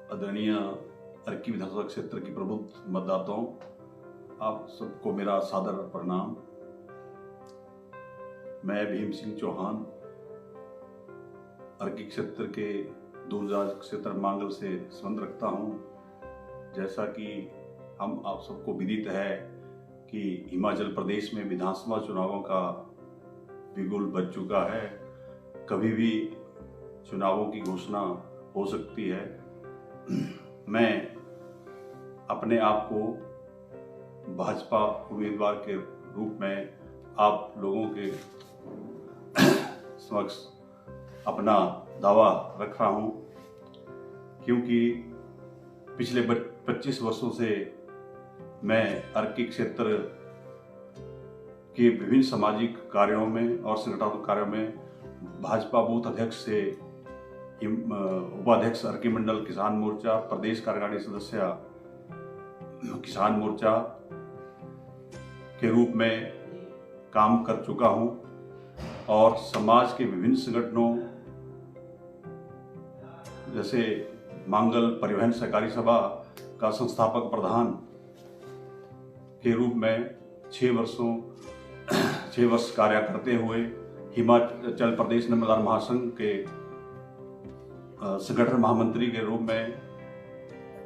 आदरणीय अर्की विधानसभा क्षेत्र की प्रबुद्ध मतदाताओं, आप सबको मेरा सादर प्रणाम। मैं भीम सिंह चौहान अर्की क्षेत्र के दूरदराज क्षेत्र मांगल से संबंध रखता हूं। जैसा कि हम आप सबको विदित है कि हिमाचल प्रदेश में विधानसभा चुनावों का बिगुल बज चुका है। कभी भी चुनावों की घोषणा हो सकती है। मैं अपने आप को भाजपा उम्मीदवार के रूप में आप लोगों के समक्ष अपना दावा रख रहा हूं, क्योंकि पिछले 25 वर्षों से मैं अर्की क्षेत्र के विभिन्न सामाजिक कार्यों में और संगठनात्मक कार्यों में भाजपा बूथ अध्यक्ष से उपाध्यक्ष अर्की मंडल किसान मोर्चा, प्रदेश कार्यकारिणी सदस्य किसान मोर्चा के रूप में काम कर चुका हूं और समाज के विभिन्न संगठनों जैसे मांगल परिवहन सहकारी सभा का संस्थापक प्रधान के रूप में 6 वर्ष कार्य करते हुए हिमाचल प्रदेश नंबरदार महासंघ के संगठन महामंत्री के रूप में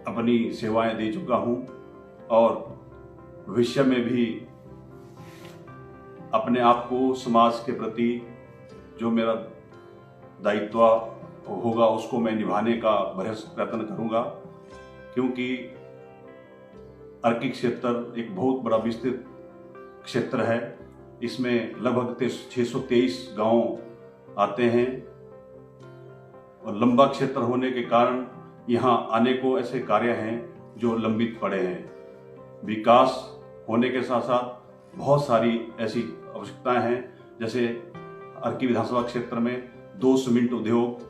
अपनी सेवाएं दे चुका हूं और भविष्य में भी अपने आप को समाज के प्रति जो मेरा दायित्व होगा उसको मैं निभाने का भरसक प्रयत्न करूंगा, क्योंकि अर्की क्षेत्र एक बहुत बड़ा विस्तृत क्षेत्र है। इसमें लगभग 623 गांव आते हैं और लंबा क्षेत्र होने के कारण यहाँ अनेकों ऐसे कार्य हैं जो लंबित पड़े हैं। विकास होने के साथ साथ बहुत सारी ऐसी आवश्यकताएं हैं, जैसे अर्की विधानसभा क्षेत्र में 2 सीमेंट उद्योग,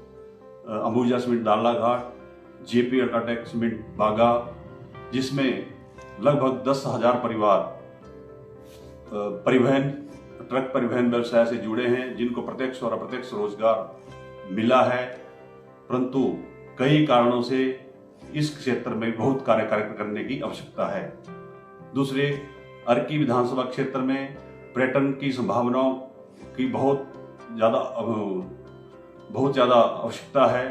Ambuja cement Darlaghat, JP UltraTech cement Baga, जिसमें लगभग 10,000 परिवार ट्रक परिवहन व्यवसाय से जुड़े हैं, जिनको प्रत्यक्ष और अप्रत्यक्ष रोजगार मिला है। परंतु कई कारणों से इस क्षेत्र में बहुत कार्य करने की आवश्यकता है। दूसरे, अर्की विधानसभा क्षेत्र में पर्यटन की संभावनाओं की बहुत ज़्यादा आवश्यकता है,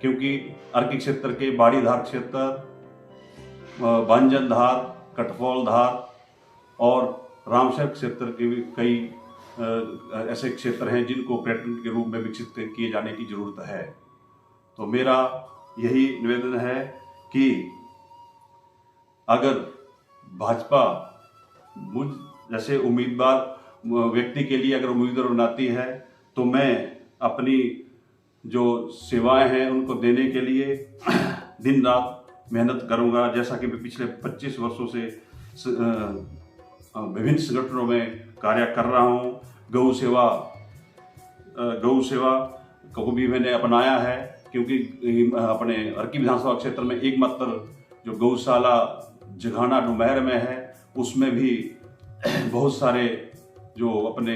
क्योंकि अर्की क्षेत्र के बाड़ीधार क्षेत्र, बांजन धार, कटफौल धार और रामसर क्षेत्र के भी कई ऐसे क्षेत्र हैं जिनको पर्यटन के रूप में विकसित किए जाने की जरूरत है। तो मेरा यही निवेदन है कि अगर भाजपा मुझ जैसे उम्मीदवार व्यक्ति के लिए अगर उम्मीदवार बनाती है तो मैं अपनी जो सेवाएं हैं उनको देने के लिए दिन रात मेहनत करूंगा। जैसा कि मैं पिछले 25 वर्षों से विभिन्न संगठनों में कार्य कर रहा हूं। गौ सेवा को भी मैंने अपनाया है, क्योंकि अपने अर्की विधानसभा क्षेत्र में एकमात्र जो गौशाला जघाना डुमहर में है, उसमें भी बहुत सारे जो अपने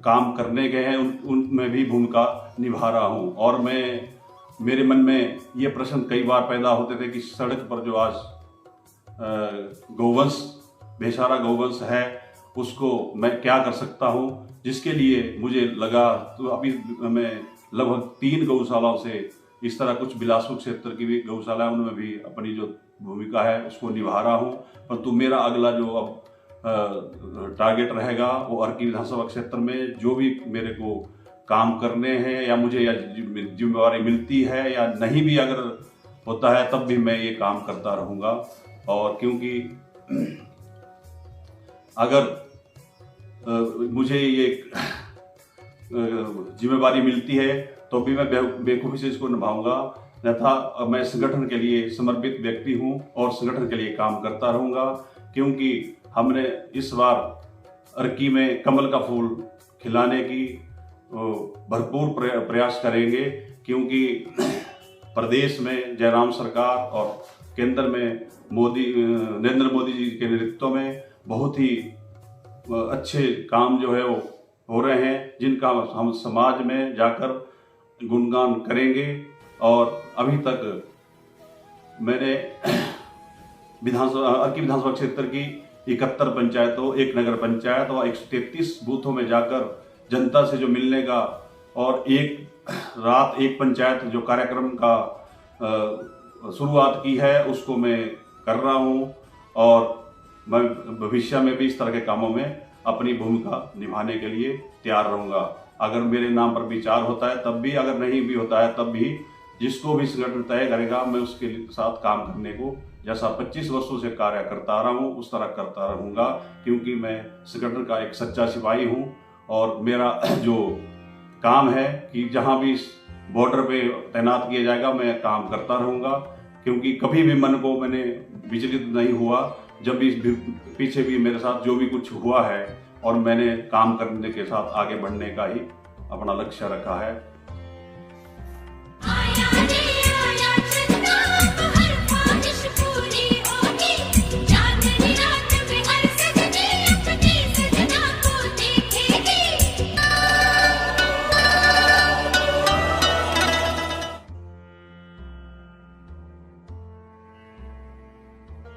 काम करने गए हैं उनमें भी भूमिका निभा रहा हूं। और मेरे मन में ये प्रश्न कई बार पैदा होते थे कि सड़क पर जो आज गौवंश बेचारा गौवंश है उसको मैं क्या कर सकता हूं, जिसके लिए मुझे लगा तो अभी मैं लगभग 3 गौशालाओं से इस तरह कुछ बिलासपुर क्षेत्र की भी गौशाला है, उनमें भी अपनी जो भूमिका है उसको निभा रहा हूं। परंतु मेरा अगला जो अब टारगेट रहेगा वो अर्की विधानसभा क्षेत्र में जो भी मेरे को काम करने हैं या मुझे या जिम्मेवारी मिलती है या नहीं भी अगर होता है तब भी मैं ये काम करता रहूँगा। और क्योंकि अगर मुझे ये जिम्मेवारी मिलती है तो भी मैं बेखूबी से इसको निभाऊंगा, अन्यथा मैं संगठन के लिए समर्पित व्यक्ति हूं और संगठन के लिए काम करता रहूंगा। क्योंकि हमने इस बार अर्की में कमल का फूल खिलाने की भरपूर प्रयास करेंगे, क्योंकि प्रदेश में जयराम सरकार और केंद्र में नरेंद्र मोदी जी के नेतृत्व में बहुत ही अच्छे काम जो है वो हो रहे हैं, जिनका हम समाज में जाकर गुणगान करेंगे। और अभी तक मैंने अर्की विधानसभा क्षेत्र की 71 पंचायतों, एक नगर पंचायत और 133 बूथों में जाकर जनता से जो मिलने का और एक रात एक पंचायत जो कार्यक्रम का शुरुआत की है उसको मैं कर रहा हूँ और मैं भविष्य में भी इस तरह के कामों में अपनी भूमिका निभाने के लिए तैयार रहूँगा। अगर मेरे नाम पर विचार होता है तब भी, अगर नहीं भी होता है तब भी, जिसको भी संगठन तय करेगा मैं उसके साथ काम करने को जैसा 25 वर्षों से कार्य करता आ रहा हूँ उस तरह करता रहूँगा, क्योंकि मैं संगठन का एक सच्चा सिपाही हूँ और मेरा जो काम है कि जहाँ भी बॉर्डर पे तैनात किया जाएगा मैं काम करता रहूँगा, क्योंकि कभी भी मन को मैंने विचलित नहीं हुआ। जब भी पीछे भी मेरे साथ जो भी कुछ हुआ है और मैंने काम करने के साथ आगे बढ़ने का ही अपना लक्ष्य रखा है।